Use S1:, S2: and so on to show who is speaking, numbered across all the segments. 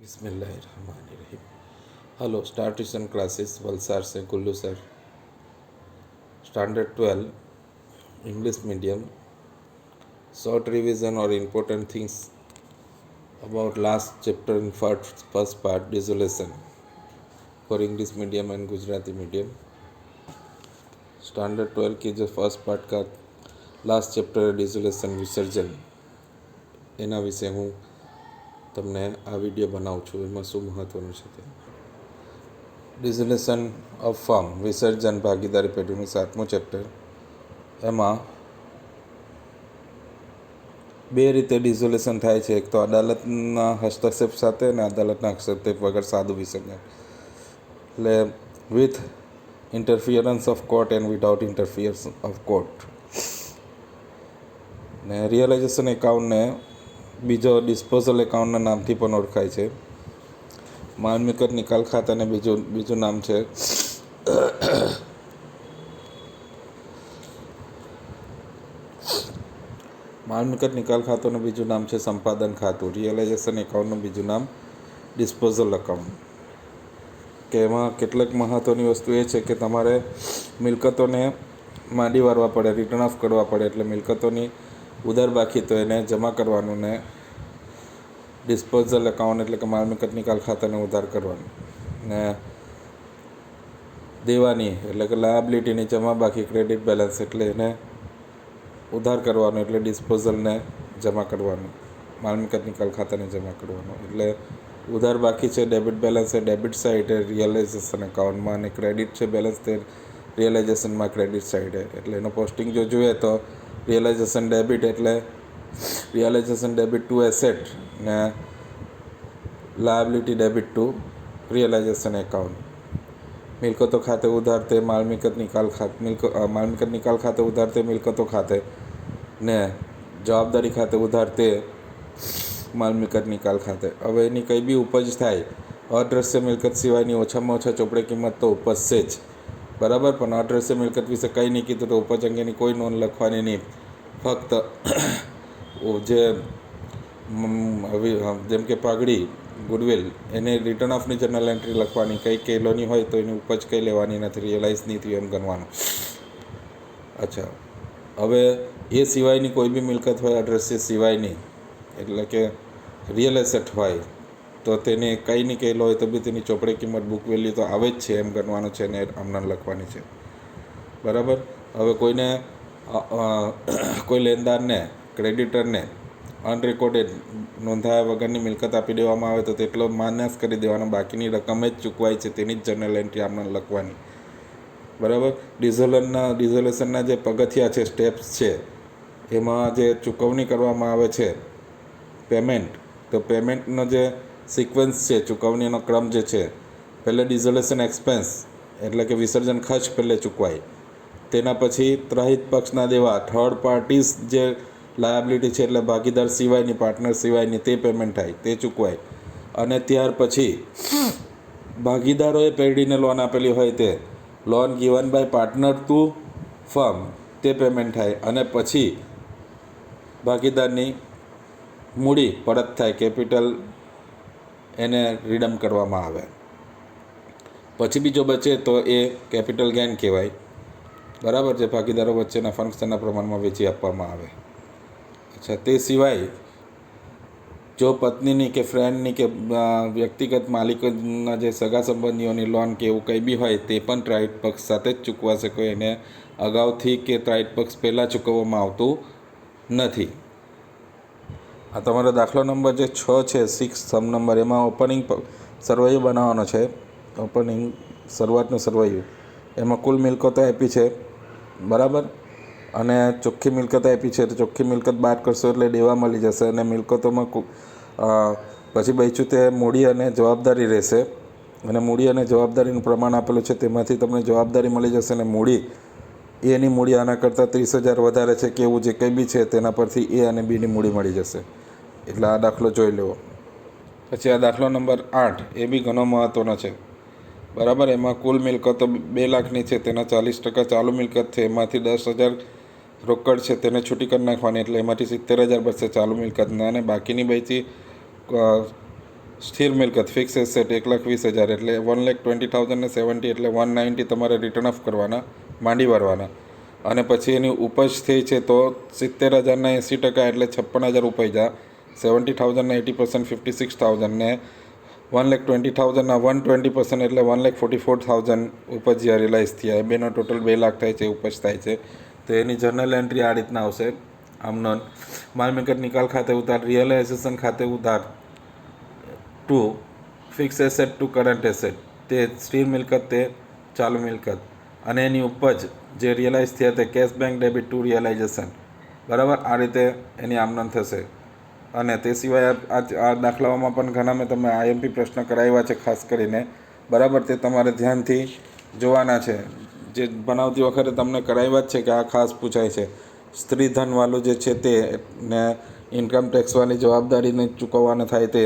S1: बिस्मिल्लाहिर्रहमानिर्रहीम। Hello, star tuition classes Valsad से Gullu sir. Standard 12 English medium. Short revision और important things about last chapter in first part dissolution for English medium and Gujarati medium. Standard 12 की जो first part का last chapter है dissolution विसर्जन, एना विषे हूँ તમને આ વિડીયો બનાવું છું। એમાં શું મહત્ત્વનું છે તે ડિસોલ્યુશન ઓફ ફર્મ વિસર્જન ભાગીદારી પેઢીનું 7મું ચેપ્ટર। એમાં બે રીતે ડિસોલ્યુશન થાય છે, એક તો અદાલતના હસ્તક્ષેપ સાથે અને અદાલતના હસ્તક્ષેપ વગર સાદું વિસર્જન, એટલે with interference of court and without interference of court. ને રિયલાઇઝેશન એકાઉન્ટને બીજો ડિસ્પોઝલ એકાઉન્ટના નામથી પણ ઓળખાય છે। માલ મિલકત નિકાલ ખાતાને બીજું નામ છે માલ મિલકત નિકાલ ખાતાનું બીજું નામ છે સંપાદન ખાતું। રિયલાઇઝેશન એકાઉન્ટનું બીજું નામ ડિસ્પોઝલ એકાઉન્ટ। કે એમાં કેટલાક મહત્ત્વની વસ્તુ એ છે કે તમારે મિલકતોને માંડી વારવા પડે, રિટર્ન ઓફ કરવા પડે, એટલે મિલકતોની ઉધાર બાકી તો એને જમા કરવાનું, ને ડિસ્પોઝલ એકાઉન્ટ એટલે કે માલ મિલકત નિકાલ ખાતાને ઉધાર કરવાનું, ને દેવાની એટલે કે લાયબિલિટીની જમા બાકી ક્રેડિટ બેલેન્સ એટલે એને ઉધાર કરવાનું, એટલે ડિસ્પોઝલને જમા કરવાનું, માલ મિલકત નિકાલ ખાતાને જમા કરવાનું। એટલે ઉધાર બાકી છે ડેબિટ બેલેન્સ એ ડેબિટ સાઇડ રિયલાઇઝેશન એકાઉન્ટમાં, અને ક્રેડિટ છે બેલેન્સ તે રિયલાઇઝેશનમાં ક્રેડિટ સાઇડ। એટલે એનો પોસ્ટિંગ જો જોઈએ તો રિયલાઇઝેશન ડેબિટ એટલે રિયલાઇઝેશન ડેબિટ ટુ એસેટ ને liability debit to realisation account. મિલકતો ખાતે ઉધાર તે માલ મિલકત નિકાલ ખાતે ઉધાર તે મિલકતો ખાતે, ને જવાબદારી ખાતે ઉધાર તે માલ મિલકત નિકાલ ખાતે। હવે એની કંઈ બી ઉપજ થાય, અદ્રશ્ય મિલકત સિવાયની ઓછામાં ઓછા ચોપડે કિંમત તો ઉપજશે જ, બરાબર। પણ અદ્રશ્ય મિલકત વિશે કંઈ નહીં કીધું તો ઉપજ અંગેની કોઈ નોંધ લખવાની નહીં। ફક્ત જે જેમ કે પાઘડી, ગુડવિલ, એને રિટર્ન ઓફની જર્નલ એન્ટ્રી લખવાની, કંઈ કેલોની હોય તો એની ઉપજ કંઈ લેવાની નથી, રિયલાઇઝ નહીં થયું એમ ગણવાનું। અચ્છા, હવે એ સિવાયની કોઈ બી મિલકત હોય અદ્રશ્ય સિવાયની, એટલે કે રિયલ એસેટ હોય તો તેને કંઈ નહીં કહેલો હોય તો બી તેની ચોપડે કિંમત બુક વેલ્યુ તો આવે જ છે એમ ગણવાનું છે, ને આમનામ લખવાની છે, બરાબર। હવે કોઈ લેનદારને, ક્રેડિટરને અનરેકોર્ડેડ નોંધાયા વગરની મિલકત આપી દેવામાં આવે તો તેટલો માન્યાસ કરી દેવાનો, બાકીની રકમ જ ચૂકવાય છે તેની જ જર્નલ એન્ટ્રી આમનામ લખવાની, બરાબર। ડિઝોલ્યુશનના જે પગથિયા છે, સ્ટેપ્સ છે, એમાં જે ચૂકવણી કરવામાં આવે છે પેમેન્ટ, તો પેમેન્ટનો જે સિક્વન્સ છે, ચૂકવણીનો ક્રમ જે છે, પહેલે ડિઝોલ્યુશન એક્સપેન્સ એટલે કે વિસર્જન ખર્ચ પહેલે ચૂકવાય, તેના પછી ત્રહિત પક્ષના દેવા, થર્ડ પાર્ટીઝ જે લાયબિલિટી છે એટલે ભાગીદાર સિવાયની, પાર્ટનર સિવાયની, તે પેમેન્ટ થાય, તે ચૂકવાય, અને ત્યાર પછી ભાગીદારોએ પેઢીને લોન આપેલી હોય તે loan given by partner to firm, તે પેમેન્ટ થાય, અને પછી ભાગીદારની મૂડી પરત થાય, કેપિટલ એને રિડમ કરવામાં આવે, પછી બીજો બચે તો એ કેપિટલ ગેઇન કહેવાય, બરાબર, જે ભાગીદારો વચ્ચેના ફંક્શનના પ્રમાણમાં વેચી આપવામાં આવે। અચ્છા, તે સિવાય જો પત્નીની કે ફ્રેન્ડની કે વ્યક્તિગત માલિકોના જે સગા સંબંધીઓની લોન કે એવું કંઈ બી હોય તે પણ ત્રાહિત પક્ષ સાથે જ ચૂકવાશે, કોઈ એને અગાઉથી કે ત્રાહિત પક્ષ પહેલાં ચૂકવવામાં આવતું નથી। આ તમારો દાખલો નંબર જે 6 છે, 6 સમ નંબર, એમાં ઓપનિંગ સરવૈયું બનાવવાનો છે, ઓપનિંગ શરૂઆતનું સરવૈયું, એમાં કુલ મિલકતો આપી છે, બરાબર, અને ચોખ્ખી મિલકત આપી છે, તો ચોખ્ખી મિલકત બાદ કરશો એટલે દેવા મળી જશે, અને મિલકતોમાં પછી બચ્યું તે મૂડી અને જવાબદારી રહેશે, અને મૂડી અને જવાબદારીનું પ્રમાણ આપેલું છે તેમાંથી તમને જવાબદારી મળી જશે, અને મૂડી એની મૂડી આના કરતાં 30,000 વધારે છે કે એવું જે કંઈ બી છે તેના પરથી એ અને બીની મૂડી મળી જશે, એટલે આ દાખલો જોઈ લેવો। પછી આ દાખલો નંબર 8, એ બી ઘણો મહત્ત્વનો છે, બરાબર। એમાં કુલ મિલકતો 2 લાખની છે, તેના 40% ચાલુ મિલકત છે, એમાંથી 10,000 રોકડ છે તેને છૂટી કરી નાખવાની, એટલે એમાંથી 70,000 બચશે ચાલુ મિલકતના, અને બાકીની બચી સ્થિર મિલકત ફિક્સ એસેટ 1,20,000 એટલે 1,20,000 ને 70 એટલે 190 તમારે રિટર્ન ઓફ કરવાના, માંડી વાળવાના. અને પછી એની ઉપજ થઈ છે તો 70,000ના 80% એટલે 56,000 ઉપજ્યા. 70,000ના 80% 56,000 ને 1,20,000ના 120% એટલે 1,44,000 ઉપજ્યા રિયલાઇઝ થયા. એ બેનો ટોટલ 2 લાખ થાય છે, ઉપજ થાય છે. તો એની જર્નલ એન્ટ્રી આ રીતના આવશે. આમનો માલ મિલકત નિકાલ ખાતે ઉધાર, રિયલાઇઝેશન ખાતે ઉધાર to fix asset to current asset, તે સ્થિર મિલકત તે ચાલુ મિલકત, અને એની ઉપજ જે રિયલાઇઝ થયા તે cash bank debit to realisation. બરાબર, આ રીતે એની આમનોંધ થશે. અને તે સિવાય આ દાખલાઓમાં પણ ઘણા મેં તમે આઈએમપી પ્રશ્ન કરાવ્યા છે ખાસ કરીને. બરાબર, તે તમારે ધ્યાનથી જોવાના છે. જે બનાવતી વખતે તમને કરાવ્યા જ છે કે આ ખાસ પૂછાય છે. સ્ત્રી ધનવાળું જે છે તે ને ઇન્કમ ટેક્સવાળી જવાબદારીને ચૂકવવાના થાય તે,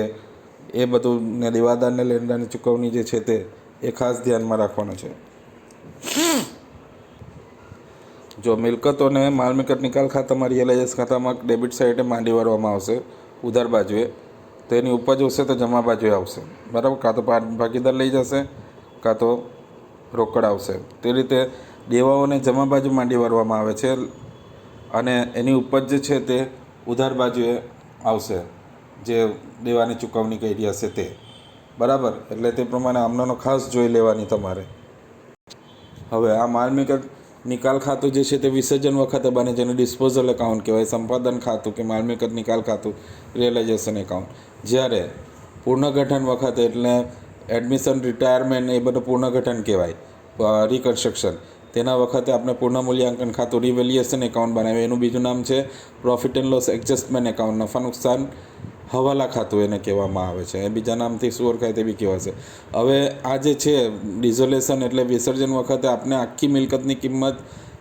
S1: એ બધું ને દેવાદારને લેણદારની ચૂકવણી જે છે તે એ ખાસ ધ્યાનમાં રાખવાનું છે. જો મિલકતોને માલ મિલકત નિકાલ ખાતામાં રિયલાઇઝેશન ખાતામાં ડેબિટ સાઇડે માંડી વાળવામાં આવશે ઉધાર બાજુએ, તો એની ઉપજ હશે તો જમા બાજુએ આવશે. બરાબર, કાં તો ભાગીદાર લઈ જશે કાં તો રોકડ આવશે. તે રીતે દેવાઓને જમા બાજુ માંડી વાળવામાં આવે છે અને એની ઉપજ જે છે તે ઉધાર બાજુએ આવશે, જે દેવાની ચૂકવણી કરી હશે તે. બરાબર, એટલે તે પ્રમાણે આમનો ખાસ જોઈ લેવાની તમારે. હવે આ માલ મિલકત નિકાલ ખાતું જે છે તે વિસર્જન વખતે બને, જેને ડિસ્પોઝલ એકાઉન્ટ કહેવાય. સંપાદન ખાતું કે માલ મિલકત નિકાલ ખાતું, રિયલાઇઝેશન એકાઉન્ટ. જ્યારે પુનર્ગઠન વખતે એટલે એડમિશન, રિટાયરમેન્ટ એ બધું પુનર્ગઠન કહેવાય, રિકન્સ્ટ્રક્શન. તેના વખતે આપણે પૂર્ણ મૂલ્યાંકન ખાતું, રિવેલ્યુએશન એકાઉન્ટ બનાવ્યું. એનું બીજું નામ છે profit and loss adjustment account, નફા નુકસાન હવાલા ખાતું એને કહેવામાં આવે છે. એ બીજા નામથી શું ઓળખાય તે બી કહેવાશે. હવે આ જે છે ડિઝોલ્યુશન એટલે વિસર્જન વખતે આપણે આખી મિલકતની કિંમત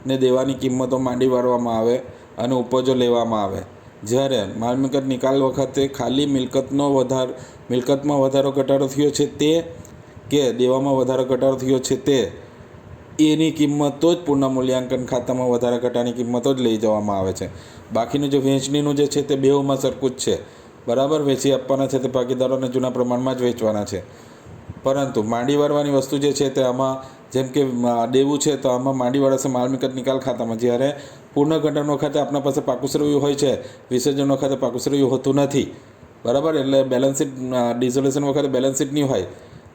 S1: ને દેવાની કિંમતો માંડી વાળવામાં આવે અને ઉપજો લેવામાં આવે. જ્યારે માલ મિલકત નિકાલ વખતે ખાલી મિલકતમાં વધારો ઘટાડો થયો છે તે કે દેવામાં વધારો ઘટાડો થયો છે તે, એની કિંમતો જ પૂર્ણ મૂલ્યાંકન ખાતામાં વધારા ઘટાની કિંમતો જ લઈ જવામાં આવે છે. બાકીનું જે વહેંચણીનું જે છે તે બેઉમાં સરખું જ છે. બરાબર, વેચી આપવાના છે તે ભાગીદારોને જૂના પ્રમાણમાં જ વેચવાના છે. પરંતુ માંડી વાળવાની વસ્તુ જે છે તે આમાં, જેમ કે દેવું છે તો આમાં માંડી વાળશે માલ મિલકત નિકાલ ખાતામાં. જ્યારે પુનર્ગઠન વખતે આપણા પાસે પાકું શ્રેય હોય છે, વિસર્જન વખતે પાકું શ્રેય હોતું નથી. બરાબર, એટલે બેલેન્સ શીટ ડિઝોલ્યુશન વખતે બેલેન્સ શીટ નહીં હોય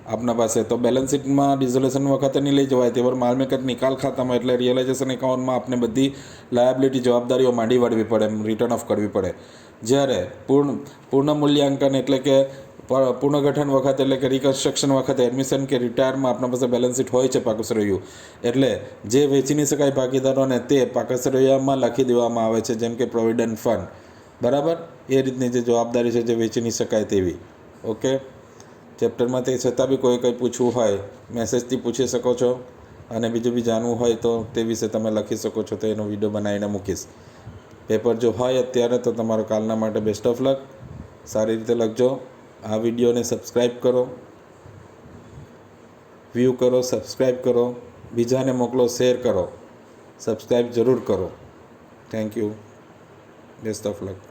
S1: આપણા પાસે, તો બેલેન્સ શીટમાં ડિઝોલ્યુશન વખતે નહીં લઈ જવાય. તે માલ મિલકત નિકાલ ખાતામાં એટલે રિયલાઇઝેશન એકાઉન્ટમાં આપણે બધી લાયબિલિટી, જવાબદારીઓ માંડી વાળવી પડે, રિટર્ન ઓફ કરવી પડે. જ્યારે પૂર્ણ મૂલ્યાંકન એટલે કે પુનર્ગઠન વખતે એટલે કે રિકન્સ્ટ્રક્શન વખતે, એડમિશન કે રિટાયરમાં આપણા પાસે બેલેન્સ શીટ હોય છે પાકું શ્રેયું, એટલે જે વેચી નહીં શકાય ભાગીદારોને તે પાકા શ્રેયમાં લખી દેવામાં આવે છે, જેમ કે પ્રોવિડન્ટ ફંડ. બરાબર, એ રીતની જે જવાબદારી છે જે વેચી નહીં શકાય તેવી. ઓકે, ચેપ્ટરમાં તે છતાં બી કોઈ કંઈ પૂછવું હોય મેસેજથી પૂછી શકો છો, અને બીજું બી જાણવું હોય તો તે વિશે તમે લખી શકો છો, તો એનો વિડીયો બનાવીને મૂકીશ. પેપર જો હોય અત્યારે તો તમારો કાલના માટે બેસ્ટ ઓફ લક. સારી રીતે લખજો. આ વિડીયોને સબસ્ક્રાઈબ કરો, વ્યૂ કરો, સબસ્ક્રાઈબ કરો, બીજાને મોકલો, શેર કરો, સબસ્ક્રાઈબ જરૂર કરો. Thank you. Best of luck.